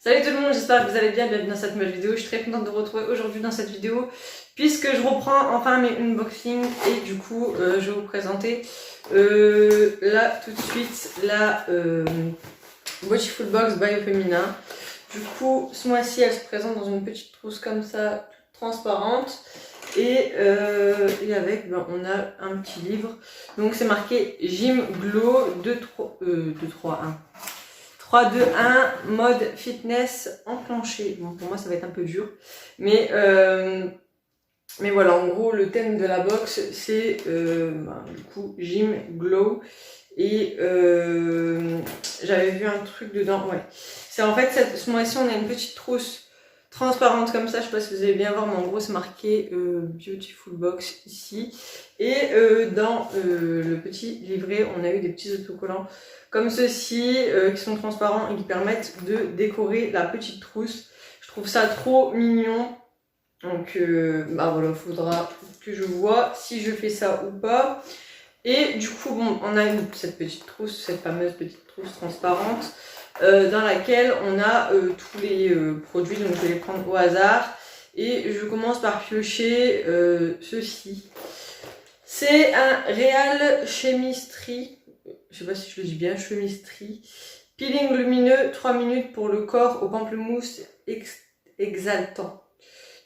Salut tout le monde, j'espère que vous allez bien, bienvenue dans cette nouvelle vidéo. Je suis très contente de vous retrouver aujourd'hui dans cette vidéo puisque je reprends enfin mes unboxings et du coup je vais vous présenter là tout de suite la Beautiful Box by Femina. Du coup ce mois-ci elle se présente dans une petite trousse comme ça, toute transparente. Et avec, on a un petit livre. Donc c'est marqué Gym Glow 3, 2, 1, mode fitness enclenché. Bon, pour moi, ça va être un peu dur. Mais voilà, en gros, le thème de la box, c'est du coup, Gym Glow. Et j'avais vu un truc dedans, ouais. C'est en fait, ce mois-ci, on a une petite trousse transparente comme ça. Je sais pas si vous allez bien voir, mais en gros, c'est marqué Beautiful Box ici. Et dans le petit livret, on a eu des petits autocollants comme ceux-ci qui sont transparents et qui permettent de décorer la petite trousse. Je trouve ça trop mignon. Donc voilà, faudra que je vois si je fais ça ou pas. Et du coup, bon, on a cette petite trousse, cette fameuse petite trousse transparente dans laquelle on a tous les produits. Donc je vais les prendre au hasard. Et je commence par piocher ceci. C'est un Real Chemistry. Je sais pas si je le dis bien, Chemistry. Peeling lumineux, 3 minutes pour le corps au pamplemousse exaltant.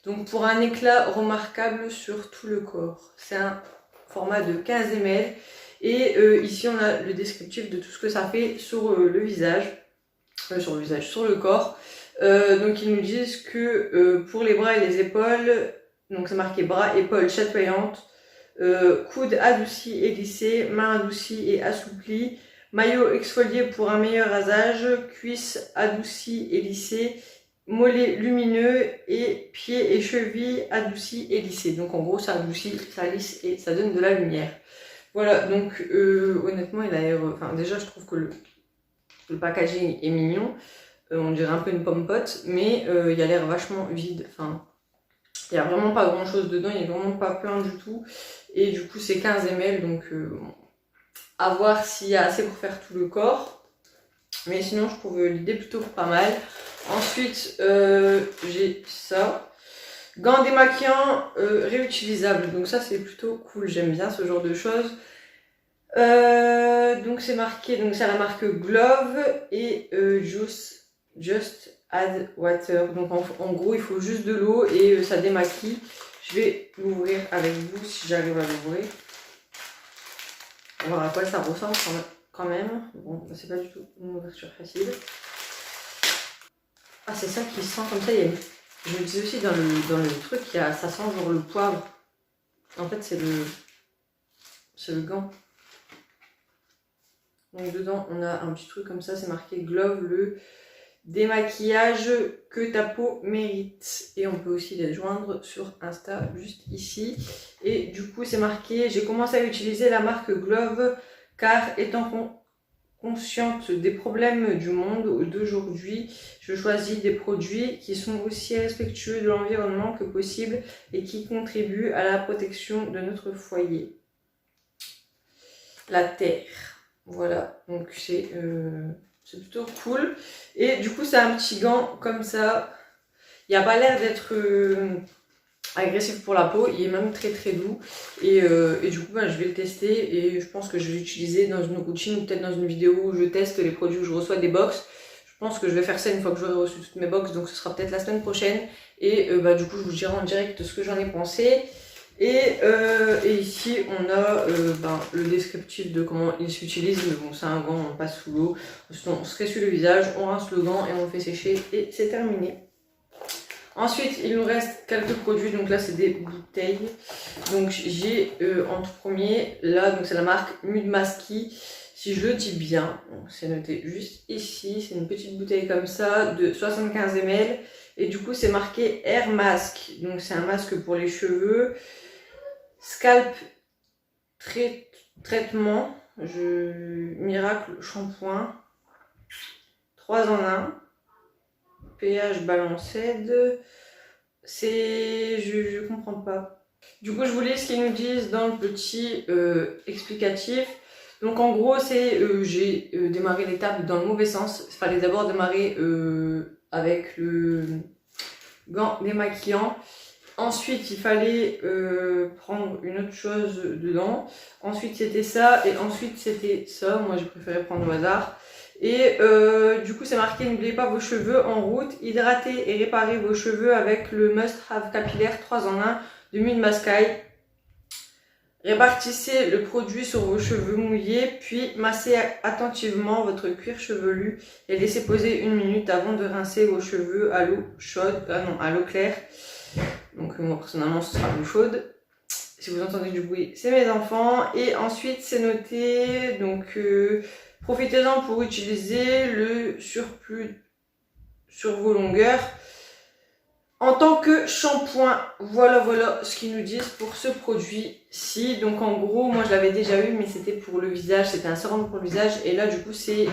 Donc pour un éclat remarquable sur tout le corps. C'est un format de 15 ml. Et ici on a le descriptif de tout ce que ça fait sur le visage. Sur le corps. Donc ils nous disent que pour les bras et les épaules, donc c'est marqué bras, épaules chatoyantes. Coude adouci et lissé, main adoucie et assouplie, maillot exfolié pour un meilleur rasage, cuisses adoucies et lissées, mollets lumineux et pieds et chevilles adoucis et lissés. Donc en gros ça adoucit, ça lisse et ça donne de la lumière. Voilà, donc honnêtement il a l'air... Enfin déjà je trouve que le packaging est mignon, on dirait un peu une pomme-pote, mais il a l'air vachement vide, enfin... Il n'y a vraiment pas grand chose dedans, il n'y a vraiment pas plein du tout. Et du coup c'est 15 ml, donc à voir s'il y a assez pour faire tout le corps. Mais sinon je trouve l'idée plutôt pas mal. Ensuite j'ai ça. Gants démaquillants réutilisables, donc ça c'est plutôt cool, j'aime bien ce genre de choses. Donc c'est marqué, donc c'est la marque Glove et Just Add Water. Donc en gros il faut juste de l'eau et ça démaquille. Je vais l'ouvrir avec vous si j'arrive à l'ouvrir. On va voir à quoi ça ressemble quand même. Bon, c'est pas du tout une ouverture facile. Ah c'est ça qui sent comme ça. Je me disais aussi dans le truc, ça sent genre le poivre. En fait c'est le gant. Donc dedans on a un petit truc comme ça, c'est marqué Glove, le démaquillage que ta peau mérite. Et on peut aussi les joindre sur Insta juste ici. Et du coup c'est marqué, j'ai commencé à utiliser la marque Glove car étant consciente des problèmes du monde d'aujourd'hui, je choisis des produits qui sont aussi respectueux de l'environnement que possible et qui contribuent à la protection de notre foyer. La terre. Voilà, donc c'est plutôt cool. Et du coup c'est un petit gant comme ça. Il n'a pas l'air d'être agressif pour la peau. Il est même très très doux. Et du coup je vais le tester. Et je pense que je vais l'utiliser dans une routine ou peut-être dans une vidéo où je teste les produits, où je reçois des box. Je pense que je vais faire ça une fois que j'aurai reçu toutes mes box. Donc ce sera peut-être la semaine prochaine. Et du coup je vous dirai en direct ce que j'en ai pensé. Et ici on a le descriptif de comment il s'utilise, mais bon c'est un gant, on passe sous l'eau, on se ressuie le visage, on rince le gant et on le fait sécher et c'est terminé. Ensuite il nous reste quelques produits, donc là c'est des bouteilles. Donc j'ai en tout premier, là donc c'est la marque Mudmasky, si je le dis bien, c'est noté juste ici, c'est une petite bouteille comme ça de 75 ml. Et du coup c'est marqué Air Mask, donc c'est un masque pour les cheveux. Scalp traitement, miracle shampoing, 3 en 1, pH balancé, je comprends pas. Du coup je vous lis ce qu'ils nous disent dans le petit explicatif. Donc en gros, c'est j'ai démarré l'étape dans le mauvais sens. Il fallait d'abord démarrer avec le gant démaquillant. Ensuite, il fallait prendre une autre chose dedans. Ensuite, c'était ça. Et ensuite, c'était ça. Moi, j'ai préféré prendre au hasard. Et du coup, c'est marqué: n'oubliez pas vos cheveux en route. Hydratez et réparez vos cheveux avec le Must Have capillaire 3 en 1 de Mud Maskai. Répartissez le produit sur vos cheveux mouillés, puis massez attentivement votre cuir chevelu et laissez poser 1 minute avant de rincer vos cheveux à l'eau chaude, à l'eau claire. Donc moi personnellement ce sera l'eau chaude. Si vous entendez du bruit, c'est mes enfants. Et ensuite c'est noté, donc profitez-en pour utiliser le surplus sur vos longueurs en tant que shampoing. Voilà ce qu'ils nous disent pour ce produit-ci. Donc en gros, moi je l'avais déjà eu, mais c'était pour le visage, c'était un sérum pour le visage. Et là du coup c'est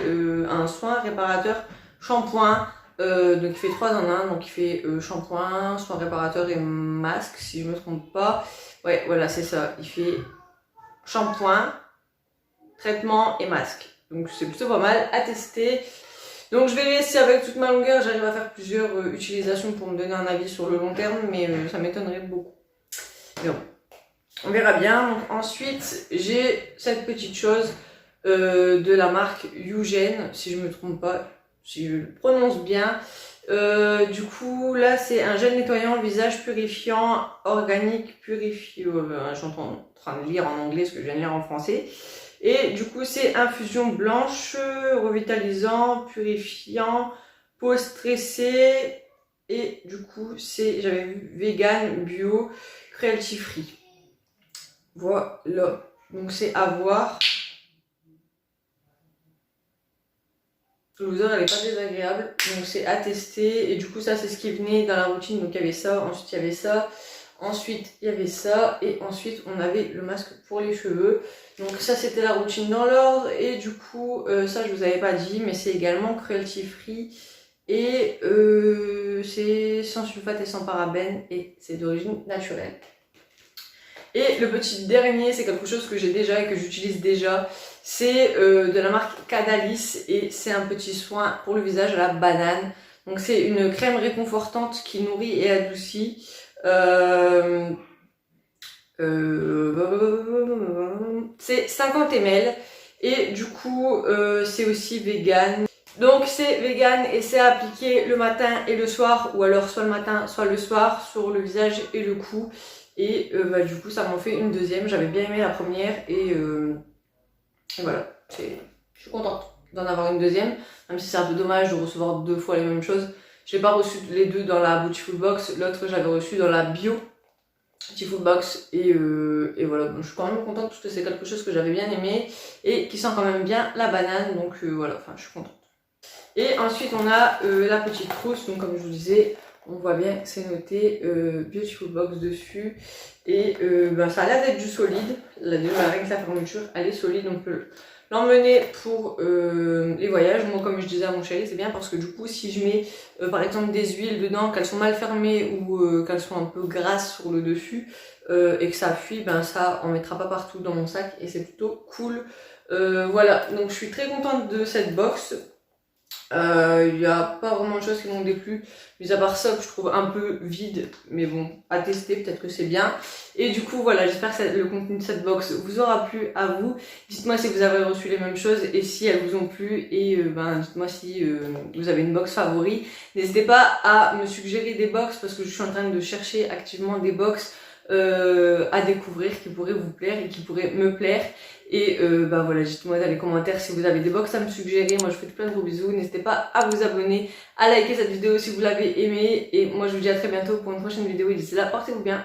un soin réparateur shampoing. Donc il fait 3 en 1, donc il fait shampoing, soin réparateur et masque, si je me trompe pas. Ouais, voilà, c'est ça. Il fait shampoing, traitement et masque. Donc c'est plutôt pas mal à tester. Donc je verrai si avec toute ma longueur j'arrive à faire plusieurs utilisations pour me donner un avis sur le long terme, mais ça m'étonnerait beaucoup. Mais bon, on verra bien. Donc ensuite j'ai cette petite chose de la marque Eugen, si je me trompe pas, si je le prononce bien. Du coup là c'est un gel nettoyant visage purifiant organique purifié. Je suis en train de lire en anglais ce que je viens de lire en français. Et du coup c'est infusion blanche, revitalisant, purifiant, peau stressée. Et du coup c'est, j'avais vu vegan, bio, cruelty free. Voilà, donc c'est à voir. L'odeur elle est pas désagréable, donc c'est à tester. Et du coup ça c'est ce qui venait dans la routine. Donc il y avait ça, ensuite il y avait ça, ensuite il y avait ça, et ensuite on avait le masque pour les cheveux. Donc ça c'était la routine dans l'ordre. Et du coup ça je vous avais pas dit, mais c'est également cruelty free. Et c'est sans sulfate et sans parabènes, et c'est d'origine naturelle. Et le petit dernier, c'est quelque chose que j'ai déjà et que j'utilise déjà. C'est de la marque Cadalis et c'est un petit soin pour le visage à la banane. Donc c'est une crème réconfortante qui nourrit et adoucit. C'est 50 ml et du coup c'est aussi vegan. Donc c'est vegan et c'est appliqué le matin et le soir, ou alors soit le matin soit le soir, sur le visage et le cou. Et du coup ça m'en fait une deuxième. J'avais bien aimé la première et voilà, je suis contente d'en avoir une deuxième, même si c'est un peu dommage de recevoir 2 fois les mêmes choses. Je n'ai pas reçu les deux dans la Beautiful Box, l'autre j'avais reçu dans la Bio Beautiful Box. Et voilà, je suis quand même contente parce que c'est quelque chose que j'avais bien aimé et qui sent quand même bien la banane. Donc voilà, enfin je suis contente. Et ensuite on a la petite trousse, donc comme je vous disais, on voit bien que c'est noté Beautiful Box dessus. Et ça a l'air d'être du solide. Là déjà avec la fermeture elle est solide, on peut l'emmener pour les voyages. Moi comme je disais à mon chéri, c'est bien parce que du coup si je mets par exemple des huiles dedans, qu'elles sont mal fermées ou qu'elles sont un peu grasses sur le dessus et que ça fuit, ça en mettra pas partout dans mon sac et c'est plutôt cool. Voilà, donc je suis très contente de cette box. Il n'y a pas vraiment de choses qui m'ont déplu, mis à part ça que je trouve un peu vide, mais bon, à tester, peut-être que c'est bien. Et du coup voilà, j'espère que le contenu de cette box vous aura plu à vous. Dites-moi si vous avez reçu les mêmes choses et si elles vous ont plu, et dites-moi si vous avez une box favori. N'hésitez pas à me suggérer des box parce que je suis en train de chercher activement des box à découvrir qui pourraient vous plaire et qui pourraient me plaire. Et voilà, dites-moi dans les commentaires si vous avez des box à me suggérer. Moi je vous fais plein de gros bisous, n'hésitez pas à vous abonner, à liker cette vidéo si vous l'avez aimée, et moi je vous dis à très bientôt pour une prochaine vidéo, et d'ici là portez-vous bien.